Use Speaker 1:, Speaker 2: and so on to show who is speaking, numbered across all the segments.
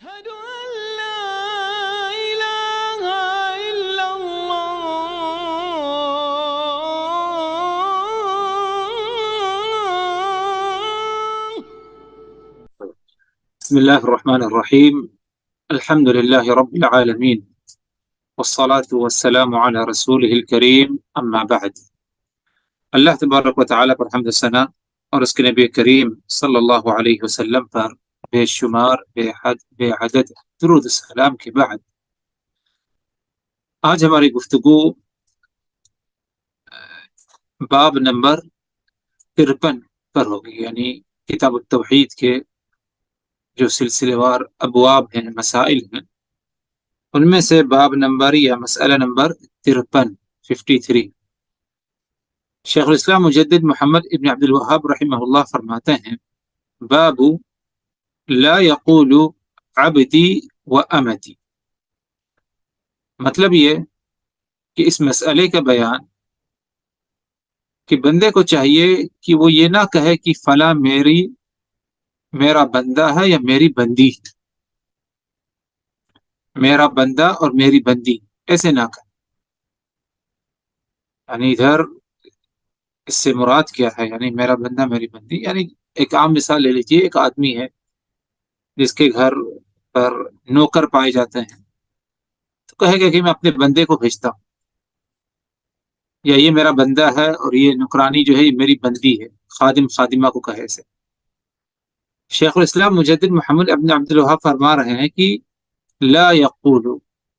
Speaker 1: أشهد أن لا إله إلا الله.
Speaker 2: بسم الله الرحمن الرحيم. الحمد لله رب العالمين، والصلاة والسلام على رسوله الكريم، اما بعد۔ اللہ تبارک و تعالیٰ پر حمد و ثنا اور اس کے نبی کریم صلی اللہ علیہ وسلم پر بے شمار بے حد بے عدد درود و سلام کے بعد آج ہماری گفتگو باب نمبر 53 پر ہوگی، یعنی کتاب التوحید کے جو سلسلے وار ابواب ہیں، مسائل ہیں، ان میں سے باب نمبر یا مسئلہ نمبر 53 شیخ الاسلام مجدد محمد ابن عبد الوہاب رحمہ اللہ فرماتے ہیں، باب لا یقول عبدی و امتی، مطلب یہ کہ اس مسئلے کا بیان کہ بندے کو چاہیے کہ وہ یہ نہ کہے کہ فلاں میرا بندہ ہے یا میری بندی ہے، میرا بندہ اور میری بندی، ایسے نہ کہے۔ یعنی ادھر اس سے مراد کیا ہے؟ یعنی میرا بندہ میری بندی، یعنی ایک عام مثال لے لیجیے، ایک آدمی ہے جس کے گھر پر نوکر پائے جاتے ہیں، تو کہے گا کہ میں اپنے بندے کو بھیجتا ہوں، یا یہ میرا بندہ ہے اور یہ نوکرانی جو ہے یہ میری بندی ہے، خادم خادمہ کو کہے سے۔ شیخ الاسلام مجدد محمد ابن عبد الوہاب فرما رہے ہیں کہ لا یقول،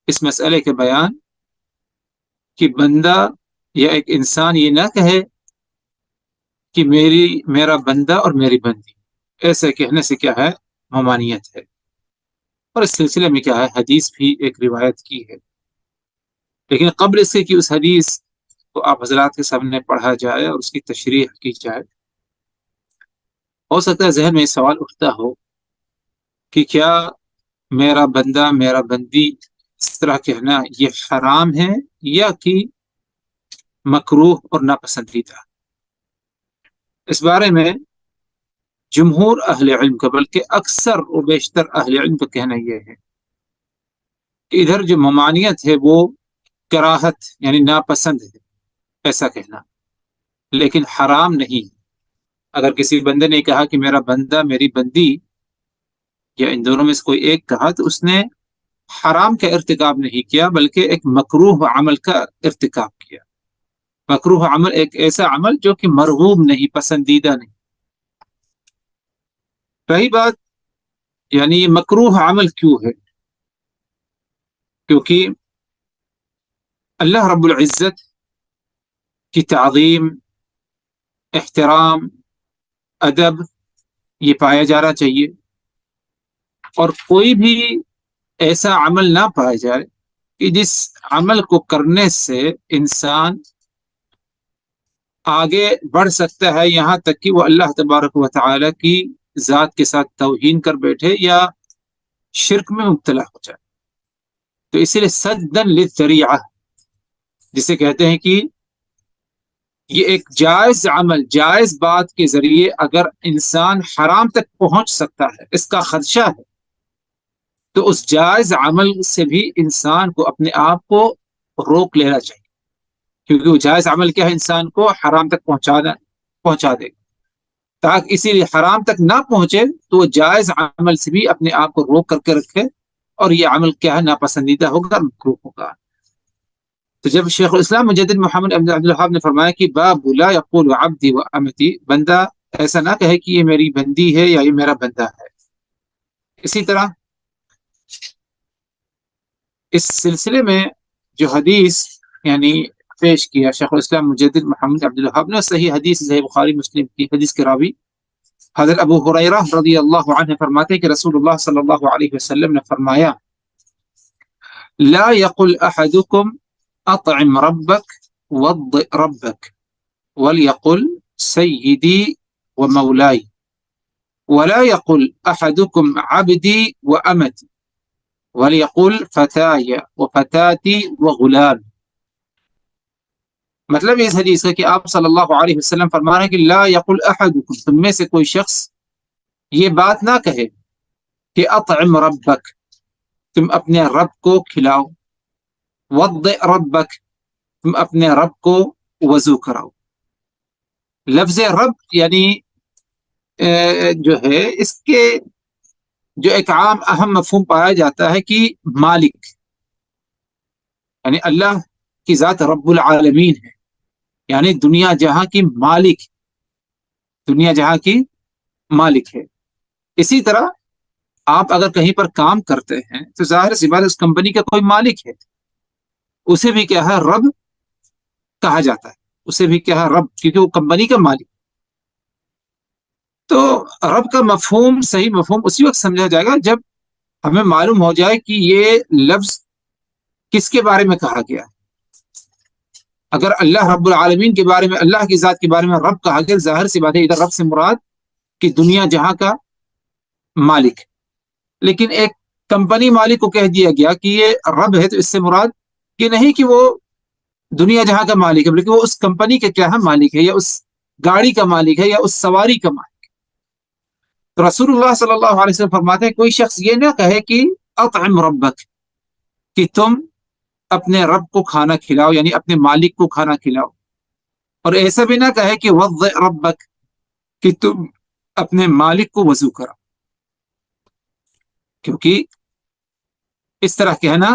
Speaker 2: اس مسئلے کے بیان کہ بندہ یا ایک انسان یہ نہ کہے کہ میرا بندہ اور میری بندی، ایسے کہنے سے کیا ہے؟ ممانعت ہے۔ اور اس سلسلے میں کیا ہے؟ حدیث بھی ایک روایت کی ہے، لیکن قبل اس کے کہ اس حدیث کو آپ حضرات کے سامنے پڑھا جائے اور اس کی تشریح کی جائے، ہو سکتا ہے ذہن میں سوال اٹھتا ہو کہ کیا میرا بندہ میرا بندی اس طرح کہنا یہ حرام ہے یا کہ مکروہ اور ناپسندیدہ؟ اس بارے میں جمہور اہل علم کا، بلکہ اکثر و بیشتر اہل علم کا کہنا یہ ہے کہ ادھر جو ممانعت ہے وہ کراہت یعنی ناپسند ہے ایسا کہنا، لیکن حرام نہیں۔ اگر کسی بندے نے کہا کہ میرا بندہ میری بندی، یا ان دونوں میں سے کوئی ایک کہا، تو اس نے حرام کا ارتکاب نہیں کیا، بلکہ ایک مکروہ عمل کا ارتکاب کیا۔ مکروہ عمل ایک ایسا عمل جو کہ مرغوب نہیں، پسندیدہ نہیں۔ رہی بات یعنی یہ مکروہ عمل کیوں ہے؟ کیونکہ اللہ رب العزت کی تعظیم، احترام، ادب یہ پایا جانا چاہیے، اور کوئی بھی ایسا عمل نہ پایا جائے کہ جس عمل کو کرنے سے انسان آگے بڑھ سکتا ہے یہاں تک کہ وہ اللہ تبارک و تعالی کی ذات کے ساتھ توہین کر بیٹھے یا شرک میں مبتلا ہو جائے۔ تو اسی لیے سدًا للذریعہ جسے کہتے ہیں کہ یہ ایک جائز عمل، جائز بات کے ذریعے اگر انسان حرام تک پہنچ سکتا ہے، اس کا خدشہ ہے، تو اس جائز عمل سے بھی انسان کو اپنے آپ کو روک لینا چاہیے، کیونکہ وہ جائز عمل کیا ہے؟ انسان کو حرام تک پہنچا دے گا۔ تاکہ اسی لیے حرام تک نہ پہنچے تو وہ جائز عمل سے بھی اپنے آپ کو روک کر کے رکھے، اور یہ عمل کیا ہے؟ ناپسندیدہ ہوگا، مکروہ ہوگا۔ تو جب شیخ الاسلام مجدد محمد ابن عبد الوہاب نے فرمایا کہ باب لا یقول عبدی و امتی، بندہ ایسا نہ کہے کہ یہ میری بندی ہے یا یہ میرا بندہ ہے۔ اسی طرح اس سلسلے میں جو حدیث یعنی پیش کیا شیخ الاسلام مجدد محمد عبد الوہاب نے، صحیح حدیث صحیح بخاری مسلم کی حدیث کے راوی حضرت ابو ہریرہ رضی اللہ عنہ فرماتے ہیں کہ رسول اللہ صلی اللہ علیہ وسلم نے فرمایا، لا یقل احدکم اطعم ربک وضئ ربک ولیقل سیدی ومولائی ولا یقل احدکم عبدی وامتی ولیقل فتایا وفتاتی وغلام۔ مطلب اس حدیث ہے کہ آپ صلی اللہ علیہ وسلم فرما رہے ہیں کہ لا یقل احدکم، تم میں سے کوئی شخص یہ بات نہ کہے کہ اطعم ربک، تم اپنے رب کو کھلاؤ، وضع ربک، تم اپنے رب کو وضو کراؤ۔ لفظ رب یعنی جو ہے اس کے جو ایک عام اہم مفہوم پایا جاتا ہے کہ مالک، یعنی اللہ کی ذات رب العالمین ہے، یعنی دنیا جہاں کی مالک، دنیا جہاں کی مالک ہے۔ اسی طرح آپ اگر کہیں پر کام کرتے ہیں تو ظاہر سی بات اس کمپنی کا کوئی مالک ہے، اسے بھی کیا ہے رب کہا جاتا ہے، اسے بھی کیا ہے رب، کیونکہ وہ کمپنی کا مالک۔ تو رب کا مفہوم، صحیح مفہوم اسی وقت سمجھا جائے گا جب ہمیں معلوم ہو جائے کہ یہ لفظ کس کے بارے میں کہا گیا ہے۔ اگر اللہ رب العالمین کے بارے میں، اللہ کی ذات کے بارے میں رب کہا گیا، ظاہر سی بات ہے ادھر رب سے مراد کہ دنیا جہاں کا مالک۔ لیکن ایک کمپنی مالک کو کہہ دیا گیا کہ یہ رب ہے، تو اس سے مراد یہ نہیں کہ وہ دنیا جہاں کا مالک ہے، بلکہ وہ اس کمپنی کا کیا ہے مالک ہے، یا اس گاڑی کا مالک ہے، یا اس سواری کا مالک۔ تو رسول اللہ صلی اللہ علیہ وسلم فرماتے ہیں کوئی شخص یہ نہ کہے کہ اطعم ربک، کہ تم اپنے رب کو کھانا کھلاؤ، یعنی اپنے مالک کو کھانا کھلاؤ، اور ایسا بھی نہ کہے کہ وضع ربک، کہ تم اپنے مالک کو وضو کرو، کیونکہ اس طرح کہنا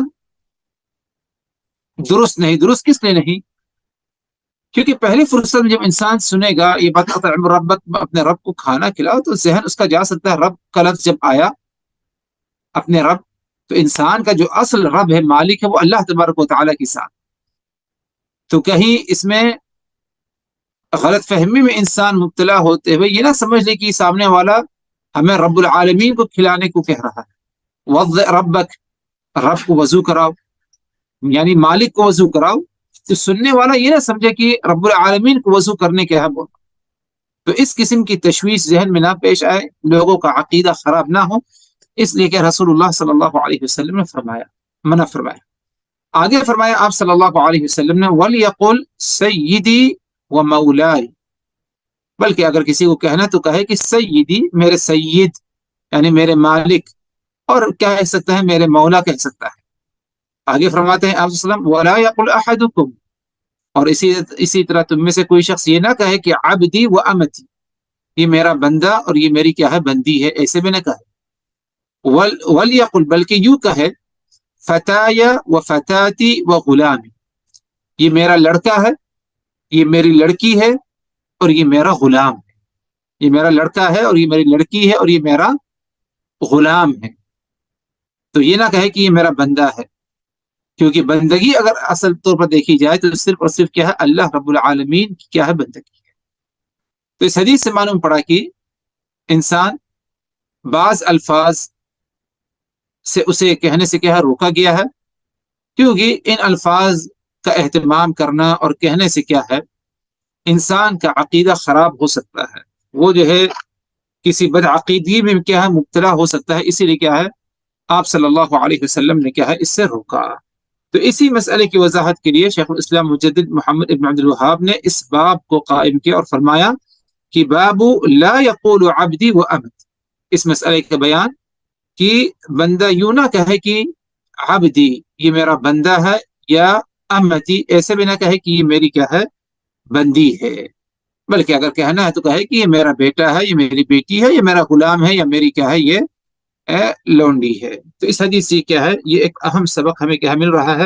Speaker 2: درست نہیں۔ درست کس لیے نہیں؟ کیونکہ پہلی فرصت میں جب انسان سنے گا یہ بات اطعم ربک، اپنے رب کو کھانا کھلاؤ، تو ذہن اس کا جا سکتا ہے رب کا لفظ جب آیا، اپنے رب، تو انسان کا جو اصل رب ہے، مالک ہے، وہ اللہ تبارک و تعالیٰ کے ساتھ۔ تو کہیں اس میں غلط فہمی میں انسان مبتلا ہوتے ہوئے یہ نہ سمجھ لے کہ سامنے والا ہمیں رب العالمین کو کھلانے کو کہہ رہا ہے۔ وضع ربک، رب کو وضو کراؤ، یعنی مالک کو وضو کراؤ، تو سننے والا یہ نہ سمجھے کہ رب العالمین کو وضو کرنے کے ہے بول۔ تو اس قسم کی تشویش ذہن میں نہ پیش آئے، لوگوں کا عقیدہ خراب نہ ہو، اس لیے کہ رسول اللہ صلی اللہ علیہ وسلم نے فرمایا، منع فرمایا۔ آگے فرمایا آپ صلی اللہ علیہ وسلم نے وَلْيَقُلْ سَيِّدِي وَمَوْلَاي، بلکہ اگر کسی کو کہنا تو کہے کہ سیدی، میرے سید، یعنی میرے مالک، اور کہہ سکتا ہے میرے مولا کہہ سکتا ہے۔ آگے فرماتے ہیں آپ صلی اللہ علیہ وسلم وَلَا يَقُلْ أَحَدُكُمْ، اور اسی طرح تم میں سے کوئی شخص یہ نہ کہے کہ عبدی و امتی، یہ میرا بندہ اور یہ میری کیا ہے بندی ہے، ایسے بھی نہ کہے۔ وَلْيَقُلْ، بلکہ یوں کہے فتایا و فتاتی و غلامی، یہ میرا لڑکا ہے، یہ میری لڑکی ہے، اور یہ میرا غلام ہے۔ یہ میرا لڑکا ہے اور یہ میری لڑکی ہے اور یہ میرا غلام ہے۔ تو یہ نہ کہے کہ یہ میرا بندہ ہے، کیونکہ بندگی اگر اصل طور پر دیکھی جائے تو صرف اور صرف کیا ہے اللہ رب العالمین کی کیا ہے بندگی ہے۔ تو اس حدیث سے معلوم پڑا کہ انسان بعض الفاظ سے اسے کہنے سے کیا ہے روکا گیا ہے، کیونکہ ان الفاظ کا اہتمام کرنا اور کہنے سے کیا ہے انسان کا عقیدہ خراب ہو سکتا ہے، وہ جو ہے کسی بدعقیدگی میں کیا ہے مبتلا ہو سکتا ہے۔ اسی لیے کیا ہے آپ صلی اللہ علیہ وسلم نے کیا ہے اس سے روکا۔ تو اسی مسئلے کی وضاحت کے لیے شیخ الاسلام مجدد محمد ابن عبد الوہاب نے اس باب کو قائم کیا اور فرمایا کہ باب لا یقول عبدی و امت، اس مسئلے کا بیان کہ بندہ یوں نہ کہے کہ عبدی، یہ میرا بندہ ہے، یا امتی، ایسے بھی نہ کہے کہ یہ میری کیا ہے بندی ہے، بلکہ اگر کہنا ہے تو کہے کہ یہ میرا بیٹا ہے، یہ میری بیٹی ہے، یہ میرا غلام ہے، یا میری کیا ہے یہ لونڈی ہے۔ تو اس حدیث سے کیا ہے یہ ایک اہم سبق ہمیں کیا مل رہا ہے،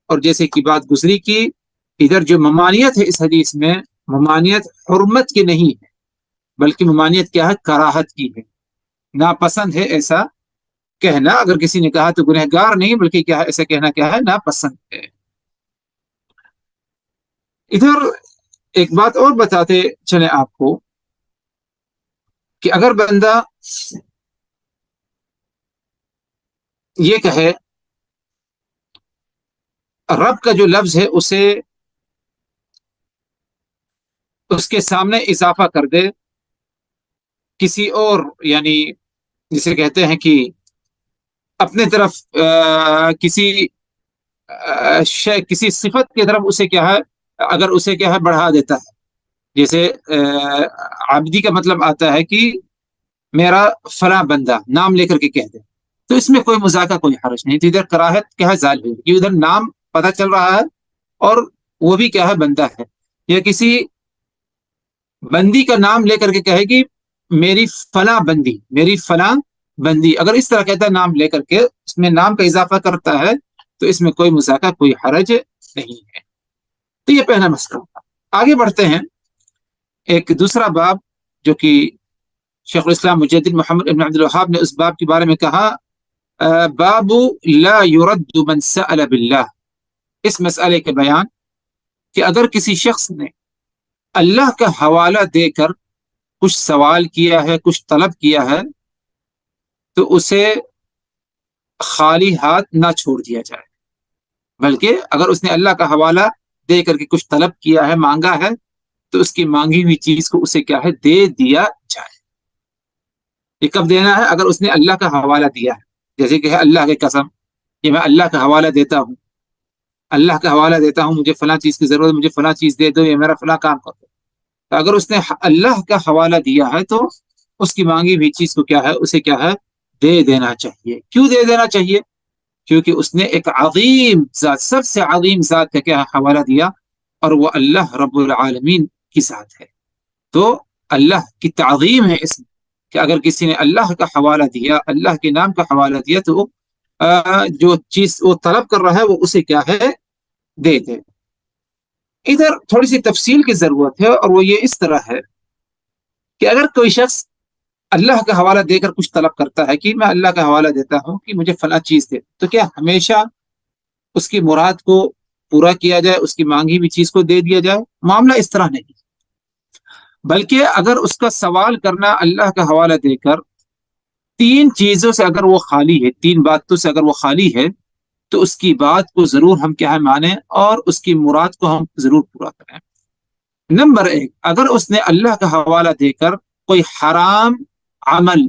Speaker 2: اور جیسے کہ بات گزری کہ ادھر جو ممانعت ہے اس حدیث میں، ممانعت حرمت کی نہیں ہے، بلکہ ممانعت کیا ہے کراہت کی ہے، ناپسند ہے ایسا کہنا۔ اگر کسی نے کہا تو گنہگار نہیں، بلکہ کیا ہے ایسا کہنا کیا ہے ناپسند ہے۔ ادھر ایک بات اور بتاتے چلیں آپ کو کہ اگر بندہ یہ کہے رب کا جو لفظ ہے اسے اس کے سامنے اضافہ کر دے کسی اور، یعنی جسے کہتے ہیں کہ اپنے طرف کسی صفت کی طرف اسے کیا ہے اگر اسے کیا ہے بڑھا دیتا ہے، جیسے عبدی کا مطلب آتا ہے کہ میرا فلاں بندہ نام لے کر کے کہہ دے تو اس میں کوئی مذاکرہ کوئی حرج نہیں. تو ادھر کراہت کیا ہے ظاہر ہوئی کہ ادھر نام پتہ چل رہا ہے اور وہ بھی کیا ہے بندہ ہے. یا کسی بندی کا نام لے کر کے کہے گی میری فلاں بندی، میری فلاں بندی، اگر اس طرح کہتا ہے نام لے کر کے اس میں نام کا اضافہ کرتا ہے تو اس میں کوئی مذاکرہ کوئی حرج نہیں ہے. تو یہ پہلا مسئلہ ہوتا. آگے بڑھتے ہیں. ایک دوسرا باب جو کہ شیخ الاسلام مجدد محمد ابن عبد الوہاب نے اس باب کے بارے میں کہا باب لا يرد من سأل باللہ. اس مسئلے کے بیان کہ اگر کسی شخص نے اللہ کا حوالہ دے کر کچھ سوال کیا ہے، کچھ طلب کیا ہے، تو اسے خالی ہاتھ نہ چھوڑ دیا جائے، بلکہ اگر اس نے اللہ کا حوالہ دے کر کے کچھ طلب کیا ہے، مانگا ہے، تو اس کی مانگی ہوئی چیز کو اسے کیا ہے دے دیا جائے. یہ کب دینا ہے؟ اگر اس نے اللہ کا حوالہ دیا ہے. جیسے کہ ہے اللہ کی قسم کہ میں اللہ کا حوالہ دیتا ہوں، اللہ کا حوالہ دیتا ہوں، مجھے فلاں چیز کی ضرورت ہے، مجھے فلاں چیز دے دو، یا میرا فلاں کام کر دو. تو اگر اس نے اللہ کا حوالہ دیا ہے تو اس کی مانگی ہوئی چیز کو کیا ہے اسے کیا ہے دے دینا چاہیے. کیوں دے دینا چاہیے؟ کیونکہ اس نے ایک عظیم ذات، سب سے عظیم ذات کا کیا حوالہ دیا، اور وہ اللہ رب العالمین کی ذات ہے. تو اللہ کی تعظیم ہے اس میں کہ اگر کسی نے اللہ کا حوالہ دیا، اللہ کے نام کا حوالہ دیا، تو جو چیز وہ طلب کر رہا ہے وہ اسے کیا ہے دے دے. ادھر تھوڑی سی تفصیل کی ضرورت ہے، اور وہ یہ اس طرح ہے کہ اگر کوئی شخص اللہ کا حوالہ دے کر کچھ طلب کرتا ہے کہ میں اللہ کا حوالہ دیتا ہوں کہ مجھے فلاں چیز دے، تو کیا ہمیشہ اس کی مراد کو پورا کیا جائے، اس کی مانگی ہوئی چیز کو دے دیا جائے؟ معاملہ اس طرح نہیں، بلکہ اگر اس کا سوال کرنا اللہ کا حوالہ دے کر تین چیزوں سے اگر وہ خالی ہے، تین باتوں سے اگر وہ خالی ہے، تو اس کی بات کو ضرور ہم کیا ہے مانیں، اور اس کی مراد کو ہم ضرور پورا کریں. نمبر ایک، اگر اس نے اللہ کا حوالہ دے کر کوئی حرام عمل،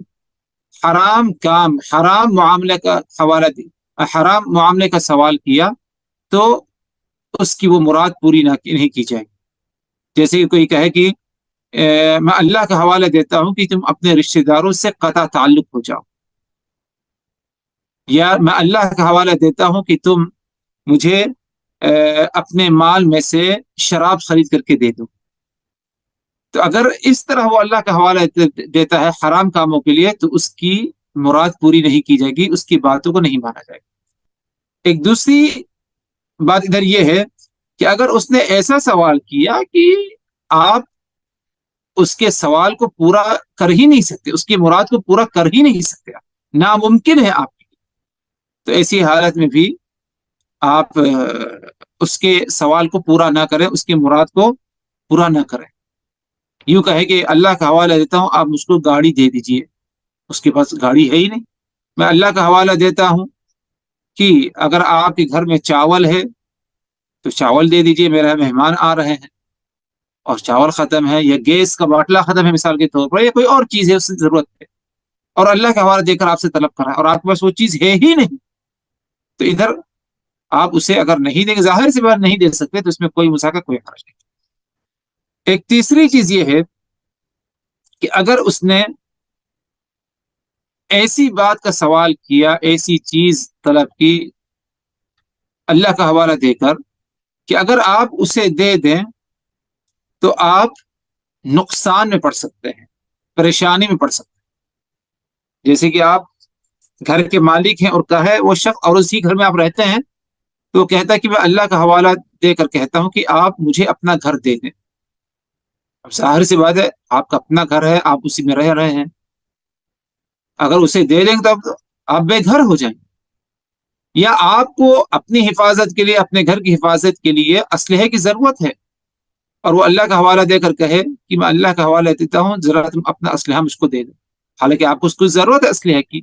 Speaker 2: حرام کام، حرام معاملے کا حوالہ دی، حرام معاملے کا سوال کیا، تو اس کی وہ مراد پوری نہیں کی جائے گی. جیسے کہ کوئی کہے کہ میں اللہ کا حوالہ دیتا ہوں کہ تم اپنے رشتہ داروں سے قطع تعلق ہو جاؤ، یا میں اللہ کا حوالہ دیتا ہوں کہ تم مجھے اپنے مال میں سے شراب خرید کر کے دے دو. تو اگر اس طرح وہ اللہ کا حوالہ دیتا ہے حرام کاموں کے لیے، تو اس کی مراد پوری نہیں کی جائے گی، اس کی باتوں کو نہیں مانا جائے گا. ایک دوسری بات ادھر یہ ہے کہ اگر اس نے ایسا سوال کیا کہ آپ اس کے سوال کو پورا کر ہی نہیں سکتے، اس کی مراد کو پورا کر ہی نہیں سکتے، ناممکن ہے آپ کے لیے، تو ایسی حالت میں بھی آپ اس کے سوال کو پورا نہ کریں، اس کی مراد کو پورا نہ کریں. یوں کہے کہ اللہ کا حوالہ دیتا ہوں آپ مجھ کو گاڑی دے دیجئے، اس کے پاس گاڑی ہے ہی نہیں. میں اللہ کا حوالہ دیتا ہوں کہ اگر آپ کے گھر میں چاول ہے تو چاول دے دیجئے، میرے مہمان آ رہے ہیں اور چاول ختم ہے، یا گیس کا باٹلہ ختم ہے مثال کے طور پر، یا کوئی اور چیز ہے اس کی ضرورت ہے، اور اللہ کا حوالہ دے کر آپ سے طلب کر رہا ہے اور آپ کے پاس وہ چیز ہے ہی نہیں، تو ادھر آپ اسے اگر نہیں دیں گے، ظاہر سی بات نہیں دے سکتے، تو اس میں کوئی مساقہ کوئی حرج نہیں. ایک تیسری چیز یہ ہے کہ اگر اس نے ایسی بات کا سوال کیا، ایسی چیز طلب کی اللہ کا حوالہ دے کر کہ اگر آپ اسے دے دیں تو آپ نقصان میں پڑ سکتے ہیں، پریشانی میں پڑ سکتے ہیں. جیسے کہ آپ گھر کے مالک ہیں اور کہے وہ شخص، اور اسی گھر میں آپ رہتے ہیں، تو کہتا ہے کہ میں اللہ کا حوالہ دے کر کہتا ہوں کہ آپ مجھے اپنا گھر دے دیں. اب ظاہر سی بات ہے آپ کا اپنا گھر ہے، آپ اسی میں رہ رہے ہیں، اگر اسے دے دیں گے تو آپ بے گھر ہو جائیں گے. یا آپ کو اپنی حفاظت کے لیے، اپنے گھر کی حفاظت کے لیے اسلحے کی ضرورت ہے، اور وہ اللہ کا حوالہ دے کر کہے کہ میں اللہ کا حوالہ دیتا ہوں، ذرا تم اپنا اسلحہ مجھ کو دے دو، حالانکہ آپ کو اس کو ضرورت ہے اسلحے کی،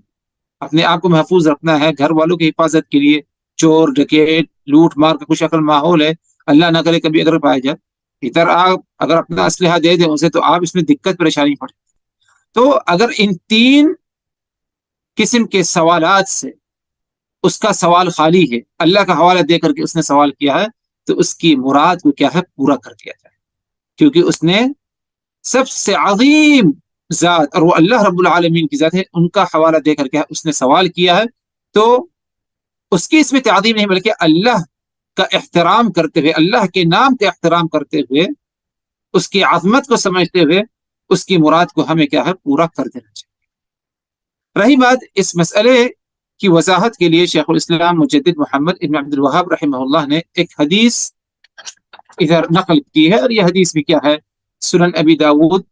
Speaker 2: اپنے آپ کو محفوظ رکھنا ہے، گھر والوں کی حفاظت کے لیے. چور ڈکیٹ لوٹ مار کا کچھ اگر ماحول ہے، اللہ نہ کرے کبھی اگر پایا جائے، ادھر آپ اگر اپنا اسلحہ دے دیں اسے، تو آپ اس میں دقت پریشانی پڑے. تو اگر ان تین قسم کے سوالات سے اس کا سوال خالی ہے، اللہ کا حوالہ دے کر کے اس نے سوال کیا ہے، تو اس کی مراد کو کیا ہے پورا کر دیا جائے، کیونکہ اس نے سب سے عظیم ذات اور وہ اللہ رب العالمین کی ذات ہے، ان کا حوالہ دے کر کے اس نے سوال کیا ہے، تو اس کی اس میں تعظیم نہیں بلکہ اللہ کا احترام کرتے ہوئے، اللہ کے نام کا احترام کرتے ہوئے، اس کی عظمت کو سمجھتے ہوئے اس کی مراد کو ہمیں کیا ہے پورا کر دینا چاہیے۔ رہی بات اس مسئلے کی وضاحت کے لیے شیخ الاسلام مجدد محمد ابن عبد الوہاب رحمہ اللہ نے ایک حدیث ادھر نقل کی ہے، اور یہ حدیث بھی کیا ہے سنن ابی داود،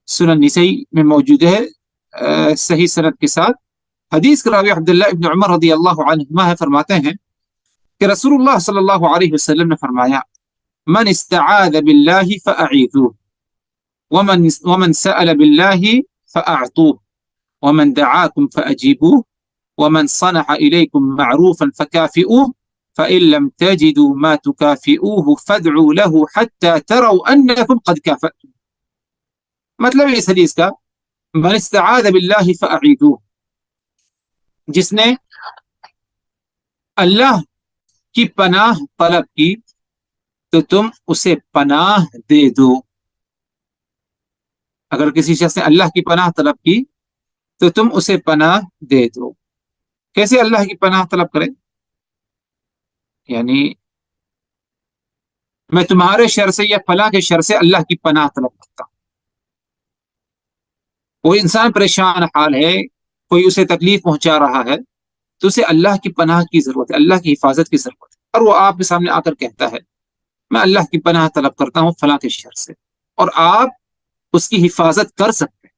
Speaker 2: سنن نسائی میں موجود ہے صحیح سند کے ساتھ۔ حدیث کا راوی عبداللہ ابن عمر رضی اللہ عنہما ہے، فرماتے ہیں کہ رسول اللہ صلی اللہ علیہ وسلم نے فرمایا من استعاذ باللہ فأعیذوه ومن سأل باللہ فأعطوه ومن دعاكم فأجیبوه ومن صنع إليكم معروفا فكافئوه فإن لم تجدوا ما تكافئوه فادعوا له حتى تروا أنكم قد كافأتم۔ مطلب اس حدیث کا من استعاذ باللہ فأعیذوه، جس نے اللہ کی پناہ طلب کی تو تم اسے پناہ دے دو۔ اگر کسی شخص نے اللہ کی پناہ طلب کی تو تم اسے پناہ دے دو۔ کیسے اللہ کی پناہ طلب کرے؟ یعنی میں تمہارے شر سے یا فلاں کے شر سے اللہ کی پناہ طلب کرتا ہوں۔ کوئی انسان پریشان حال ہے، کوئی اسے تکلیف پہنچا رہا ہے، تو اسے اللہ کی پناہ کی ضرورت ہے، اللہ کی حفاظت کی ضرورت ہے، اور وہ آپ کے سامنے آ کر کہتا ہے میں اللہ کی پناہ طلب کرتا ہوں فلاں کے شر سے، اور آپ اس کی حفاظت کر سکتے ہیں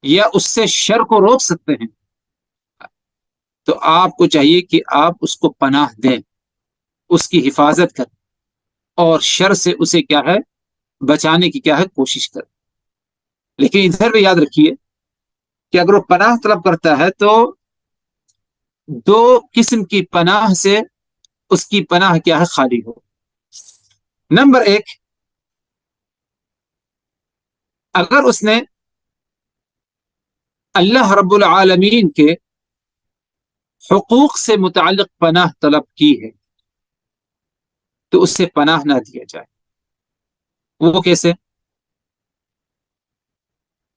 Speaker 2: یا اس سے شر کو روک سکتے ہیں، تو آپ کو چاہیے کہ آپ اس کو پناہ دیں، اس کی حفاظت کریں، اور شر سے اسے کیا ہے بچانے کی کیا ہے کوشش کریں۔ لیکن ادھر بھی یاد رکھیے کہ اگر وہ پناہ طلب کرتا ہے تو دو قسم کی پناہ سے اس کی پناہ کیا ہے خالی ہو۔ نمبر ایک، اگر اس نے اللہ رب العالمین کے حقوق سے متعلق پناہ طلب کی ہے تو اس سے پناہ نہ دیا جائے۔ وہ کیسے؟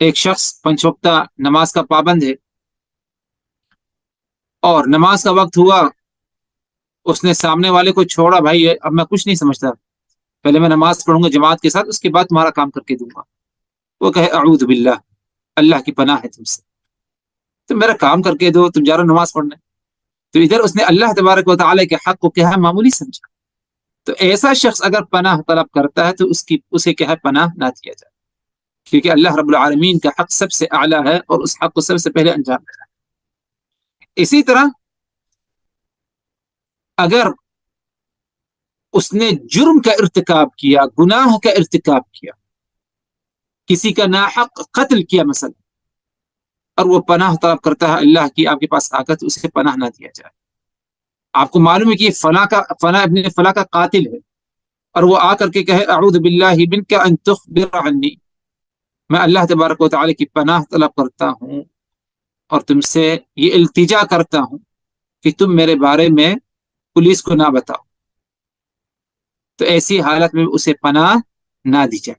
Speaker 2: ایک شخص پنج وقتہ نماز کا پابند ہے، اور نماز کا وقت ہوا، اس نے سامنے والے کو چھوڑا، بھائی اب میں کچھ نہیں سمجھتا، پہلے میں نماز پڑھوں گا جماعت کے ساتھ، اس کے بعد تمہارا کام کر کے دوں گا۔ وہ کہے اعوذ باللہ، اللہ کی پناہ ہے تم سے، تم میرا کام کر کے دو، تم جا رہو نماز پڑھنے۔ تو ادھر اس نے اللہ تبارک و تعالی کے حق کو کیا ہے معمولی سمجھا۔ تو ایسا شخص اگر پناہ طلب کرتا ہے تو اسے کیا ہے پناہ نہ دیا جائے، کیونکہ اللہ رب العالمین کا حق سب سے اعلیٰ ہے، اور اس حق کو سب سے پہلے انجام دینا ہے۔ اسی طرح اگر اس نے جرم کا ارتکاب کیا، گناہ کا ارتکاب کیا، کسی کا ناحق قتل کیا مثلا، اور وہ پناہ طلب کرتا ہے اللہ کی آپ کے پاس آ کر، تو اسے پناہ نہ دیا جائے۔ آپ کو معلوم ہے کہ فلاں ابن فلاں کا قاتل ہے، اور وہ آ کر کے کہے اعوذ باللہ منک ان تخبر عنی، میں اللہ تبارک و تعالی کی پناہ طلب کرتا ہوں اور تم سے یہ التجا کرتا ہوں کہ تم میرے بارے میں پولیس کو نہ بتاؤ، تو ایسی حالت میں اسے پناہ نہ دی جائے،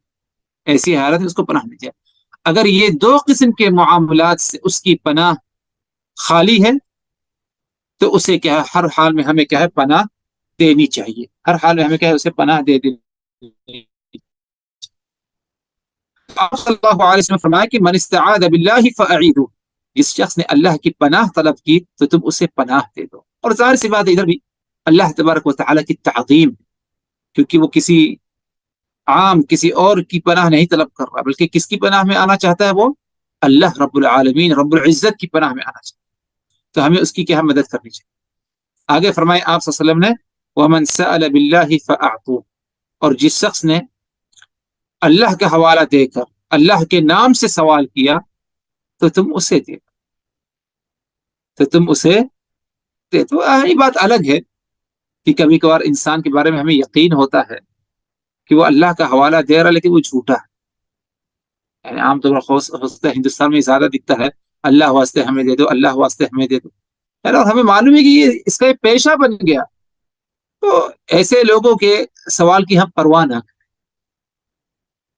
Speaker 2: ایسی حالت میں اس کو پناہ دی جائے۔ اگر یہ دو قسم کے معاملات سے اس کی پناہ خالی ہے تو اسے کیا ہے ہر حال میں ہمیں کیا ہے پناہ دینی چاہیے، ہر حال میں ہمیں کیا ہے اسے پناہ دے دینی۔ آپ صلی اللہ علیہ وسلم نے فرمایا کہ من استعاذ باللہ فاعیذوہ، جس شخص نے اللہ کی پناہ طلب کی تو تم اسے پناہ دے دو۔ اور ظاہر سی بات ادھر بھی اللہ تبارک و تعالی کی تعظیم، کیونکہ وہ کسی اور کی پناہ نہیں طلب کر رہا، بلکہ کس کی پناہ میں آنا چاہتا ہے؟ وہ اللہ رب العالمین رب العزت کی پناہ میں آنا چاہتا ہے، تو ہمیں اس کی کیا مدد کرنی چاہیے۔ آگے فرمائے آپ صلی اللہ علیہ وسلم نے وَمَن سَأَلَ بِاللَّهِ فَأَعْطُوهُ، اور جس شخص نے اللہ کا حوالہ دے کر اللہ کے نام سے سوال کیا تو تم اسے دے دو، تو تم اسے دے دو۔ یہ بات الگ ہے کہ کبھی کبھار انسان کے بارے میں ہمیں یقین ہوتا ہے کہ وہ اللہ کا حوالہ دے رہا لیکن وہ جھوٹا ہے، یعنی عام طور پر ہوتا ہے ہندوستان میں زیادہ دکھتا ہے اللہ واسطے ہمیں دے دو، اللہ واسطے ہمیں دے دو، اور ہمیں معلوم ہے کہ یہ اس کا ایک پیشہ بن گیا، تو ایسے لوگوں کے سوال کی ہم پرواہ نہ کریں۔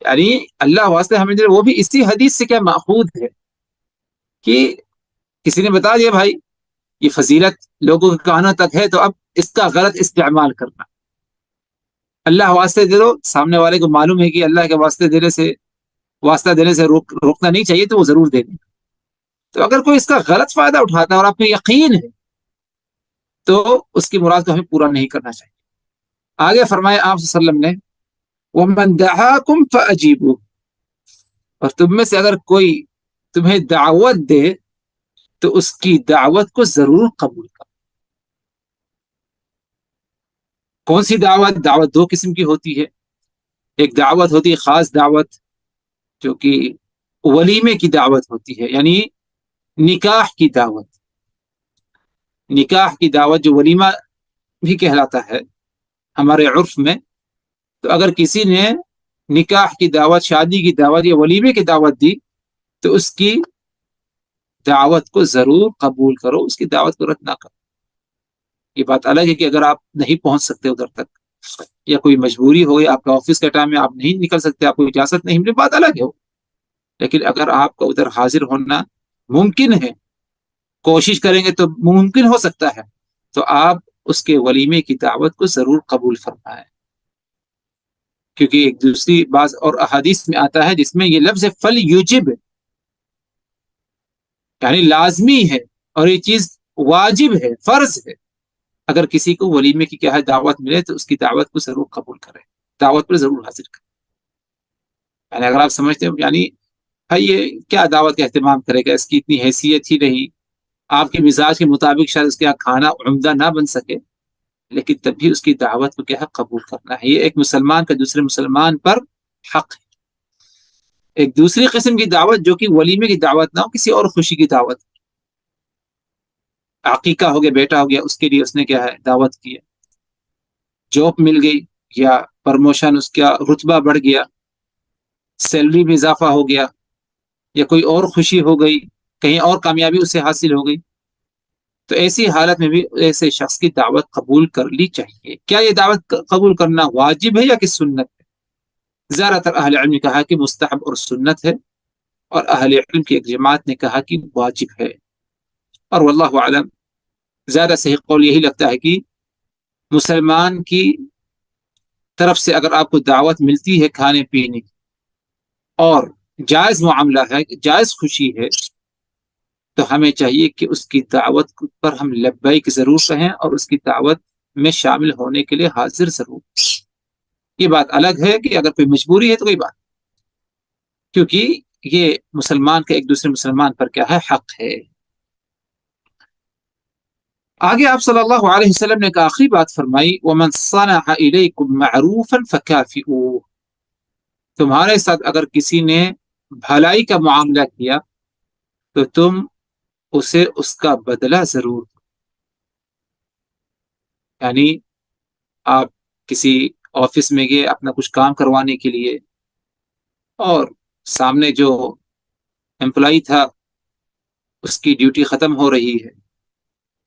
Speaker 2: یعنی اللہ واسطے ہمیں وہ بھی اسی حدیث سے کیا ماخوذ ہے کہ کسی نے بتا دیا بھائی یہ فضیلت لوگوں کے کانوں تک ہے، تو اب اس کا غلط استعمال کرنا، اللہ واسطے دے دو، سامنے والے کو معلوم ہے کہ اللہ کے واسطہ دینے سے روکنا نہیں چاہیے، تو وہ ضرور دے دیں۔ تو اگر کوئی اس کا غلط فائدہ اٹھاتا ہے اور آپ کو یقین ہے تو اس کی مراد کو ہمیں پورا نہیں کرنا چاہیے۔ آگے فرمایا آپ صلی اللہ علیہ وسلم نے وَمَنْ دَعَاكُمْ فَأَجِيبُوا، اور تم میں سے اگر کوئی تمہیں دعوت دے تو اس کی دعوت کو ضرور قبول کرو۔ کون سی دعوت؟ دعوت دو قسم کی ہوتی ہے، ایک دعوت ہوتی ہے خاص دعوت جو کہ ولیمے کی دعوت ہوتی ہے، یعنی نکاح کی دعوت، نکاح کی دعوت جو ولیمہ بھی کہلاتا ہے ہمارے عرف میں۔ تو اگر کسی نے نکاح کی دعوت، شادی کی دعوت یا ولیمے کی دعوت دی تو اس کی دعوت کو ضرور قبول کرو، اس کی دعوت کو رد نہ کرو۔ یہ بات الگ ہے کہ اگر آپ نہیں پہنچ سکتے ادھر تک یا کوئی مجبوری ہو گئی، آپ کا آفس کا ٹائم میں آپ نہیں نکل سکتے، آپ کو اجازت نہیں ملی، بات الگ ہے۔ لیکن اگر آپ کا ادھر حاضر ہونا ممکن ہے، کوشش کریں گے تو ممکن ہو سکتا ہے، تو آپ اس کے ولیمے کی دعوت کو ضرور قبول فرمائیں، کیونکہ ایک دوسری بعض اور احادیث میں آتا ہے جس میں یہ لفظ فل یوجب یعنی لازمی ہے، اور یہ چیز واجب ہے، فرض ہے، اگر کسی کو ولیمے کی کیا ہے دعوت ملے تو اس کی دعوت کو ضرور قبول کرے، دعوت پر ضرور حاضر کرے۔ یعنی اگر آپ سمجھتے ہیں یعنی بھائی یہ کیا دعوت کا اہتمام کرے گا، اس کی اتنی حیثیت ہی نہیں، آپ کے مزاج کے مطابق شاید اس کے یہاں کھانا عمدہ نہ بن سکے، لیکن تب بھی اس کی دعوت کو کیا ہے قبول کرنا ہے۔ یہ ایک مسلمان کا دوسرے مسلمان پر حق ہے۔ ایک دوسری قسم کی دعوت جو کہ ولیمے کی دعوت نہ ہو، کسی اور خوشی کی دعوت، عقیقہ ہو گیا، بیٹا ہو گیا، اس کے لیے اس نے کیا ہے دعوت کی ہے، جاب مل گئی یا پرموشن، اس کا رتبہ بڑھ گیا، سیلری میں اضافہ ہو گیا، یا کوئی اور خوشی ہو گئی، کہیں اور کامیابی اسے حاصل ہو گئی، تو ایسی حالت میں بھی ایسے شخص کی دعوت قبول کر لی چاہیے۔ کیا یہ دعوت قبول کرنا واجب ہے یا کہ سنت ہے؟ زیادہ تر اہل علم نے کہا کہ مستحب اور سنت ہے، اور اہل علم کی ایک جماعت نے کہا کہ واجب ہے، اور واللہ اعلم زیادہ صحیح قول یہی لگتا ہے کہ مسلمان کی طرف سے اگر آپ کو دعوت ملتی ہے کھانے پینے اور جائز معاملہ ہے، جائز خوشی ہے، تو ہمیں چاہیے کہ اس کی دعوت پر ہم لبیک ضرور کہیں اور اس کی دعوت میں شامل ہونے کے لیے حاضر ضرور۔ یہ بات الگ ہے کہ اگر کوئی مجبوری ہے تو کوئی بات، کیونکہ یہ مسلمان کا ایک دوسرے مسلمان پر کیا ہے حق ہے۔ آگے آپ صلی اللہ علیہ وسلم نے ایک آخری بات فرمائی وَمَنْ صَنَعَ إِلَيْكُمْ مَعْرُوفًا فَكَافِئُوهُ، تمہارے ساتھ اگر کسی نے بھلائی کا معاملہ کیا تو تم اسے اس کا بدلہ ضرور دو۔ یعنی آپ کسی آفس میں گئے اپنا کچھ کام کروانے کے لیے، اور سامنے جو امپلائی تھا اس کی ڈیوٹی ختم ہو رہی ہے،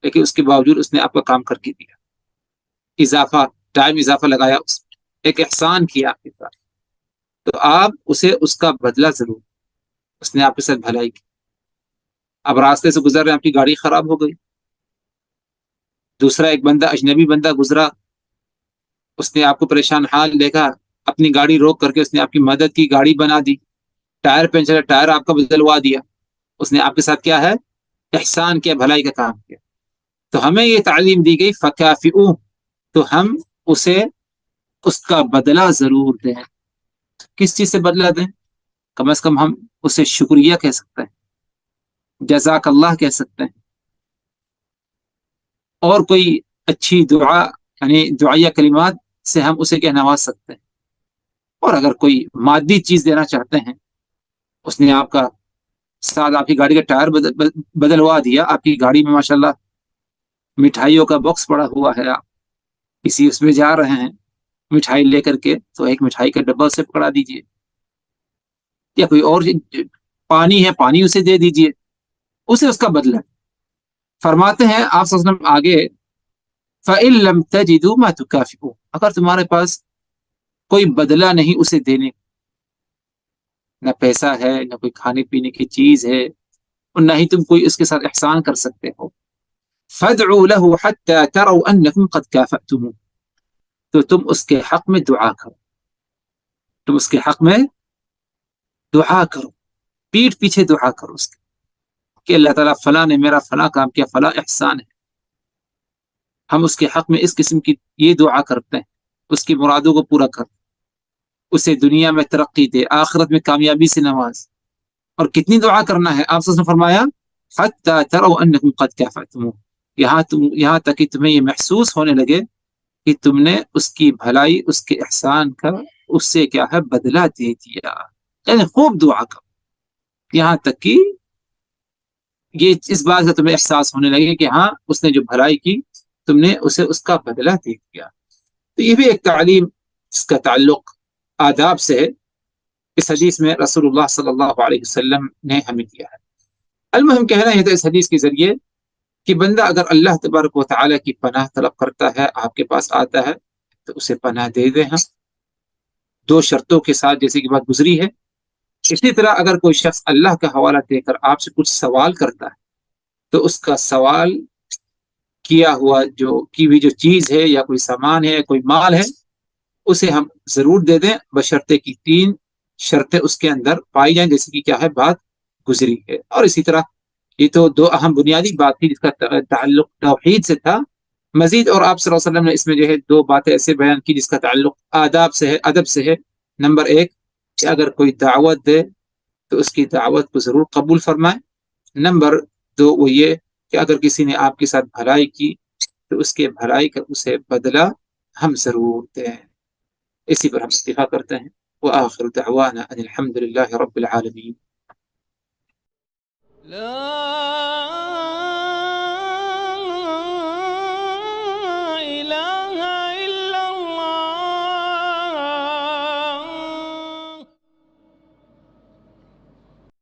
Speaker 2: لیکن اس کے باوجود اس نے آپ کا کام کر کے دیا، ٹائم اضافہ لگایا، ایک احسان کیا آپ کے ساتھ، تو آپ اسے اس کا بدلہ ضرور، اس نے آپ کے ساتھ بھلائی کی۔ اب راستے سے گزر رہے ہیں، آپ کی گاڑی خراب ہو گئی، دوسرا ایک بندہ اجنبی بندہ گزرا، اس نے آپ کو پریشان حال دیکھا، اپنی گاڑی روک کر کے اس نے آپ کی مدد کی، گاڑی بنا دی، ٹائر پنچر، ٹائر آپ کا بدلوا دیا، اس نے آپ کے ساتھ کیا ہے احسان کیا، بھلائی کا کام کیا۔ تو ہمیں یہ تعلیم دی گئی فَكَافِئُوهُ، تو ہم اسے اس کا بدلہ ضرور دیں۔ کس چیز سے بدلہ دیں؟ کم از کم ہم اسے شکریہ کہہ سکتے ہیں، جزاک اللہ کہہ سکتے ہیں، اور کوئی اچھی دعا یعنی دعائیہ کلمات سے ہم اسے کیا نواز سکتے ہیں۔ اور اگر کوئی مادی چیز دینا چاہتے ہیں، اس نے آپ کا ساتھ آپ کی گاڑی کا ٹائر بدلوا دیا، آپ کی گاڑی میں ماشاءاللہ مٹھائیوں کا باکس پڑا ہوا ہے، آپ کسی اس میں جا رہے ہیں مٹھائی لے کر کے، تو ایک مٹھائی کا ڈبہ اسے پکڑا دیجئے، یا کوئی اور پانی ہے، پانی اسے دے دیجئے، اسے اس کا بدلہ۔ فرماتے ہیں آپ صلی اللہ علیہ وسلم آگے فَإِن لَمْ تَجِدُوا مَا تُكَافِئُوهُ، اگر تمہارے پاس کوئی بدلہ نہیں اسے دینے، نہ پیسہ ہے، نہ کوئی کھانے پینے کی چیز ہے، اور نہ ہی تم کوئی اس کے ساتھ احسان کر سکتے ہو. فَادْعُوا لَهُ حَتَّى تَرَوْا أَنَّكُمْ قَدْ كَافَأْتُمُوهُ، تو تم اس کے حق میں دعا کرو، تم اس کے حق میں دعا کرو، پیٹھ پیچھے دعا کرو اس کے کہ اللہ تعالیٰ فلاں نے میرا فلاں کام کیا، فلاں احسان ہے. ہم اس کے حق میں اس قسم کی یہ دعا کرتے ہیں، اس کی مرادوں کو پورا کر، اسے دنیا میں ترقی دے، آخرت میں کامیابی سے نواز. اور کتنی دعا کرنا ہے؟ آپ سے فرمایا حتی تروا انکم قد کافأتموہ، یہاں تک کہ تمہیں یہ محسوس ہونے لگے کہ تم نے اس کی بھلائی، اس کے احسان کا اس سے کیا ہے بدلہ دے دیا. یعنی خوب دعا کرو یہاں تک کہ یہ اس بات کا تمہیں احساس ہونے لگے کہ ہاں اس نے جو بھلائی کی تم نے اسے اس کا بدلہ دے دیا. تو یہ بھی ایک تعلیم جس کا تعلق آداب سے ہے، اس حدیث میں رسول اللہ صلی اللہ علیہ وسلم نے ہمیں دیا ہے. المہم کہنا ہے تو اس حدیث کے ذریعے کہ بندہ اگر اللہ تبارک و تعالیٰ کی پناہ طلب کرتا ہے، آپ کے پاس آتا ہے تو اسے پناہ دے دیں ہم، دو شرطوں کے ساتھ جیسے کہ بات گزری ہے. اسی طرح اگر کوئی شخص اللہ کا حوالہ دے کر آپ سے کچھ سوال کرتا ہے تو اس کا سوال کیا ہوا کی ہوئی جو چیز ہے یا کوئی سامان ہے یا کوئی مال ہے اسے ہم ضرور دے دیں، بشرطے کی 3 شرطیں اس کے اندر پائی جائیں جیسے کہ کیا ہے بات گزری ہے. اور اسی طرح یہ تو 2 اہم بنیادی بات تھی جس کا تعلق توحید سے تھا. مزید اور آپ صلی اللہ علیہ وسلم نے اس میں جو ہے 2 باتیں ایسے بیان کی جس کا تعلق آداب سے ہے، ادب سے ہے. نمبر 1 کہ اگر کوئی دعوت دے تو اس کی دعوت کو ضرور قبول فرمائیں. نمبر 2 وہ یہ کہ اگر کسی نے آپ کے ساتھ بھلائی کی تو اس کے بھلائی کا اسے بدلہ ہم ضرور دیں. اسی پر ہم اکتفا کرتے ہیں. وآخر دعوانا ان الحمد للہ رب العالمین.
Speaker 1: لا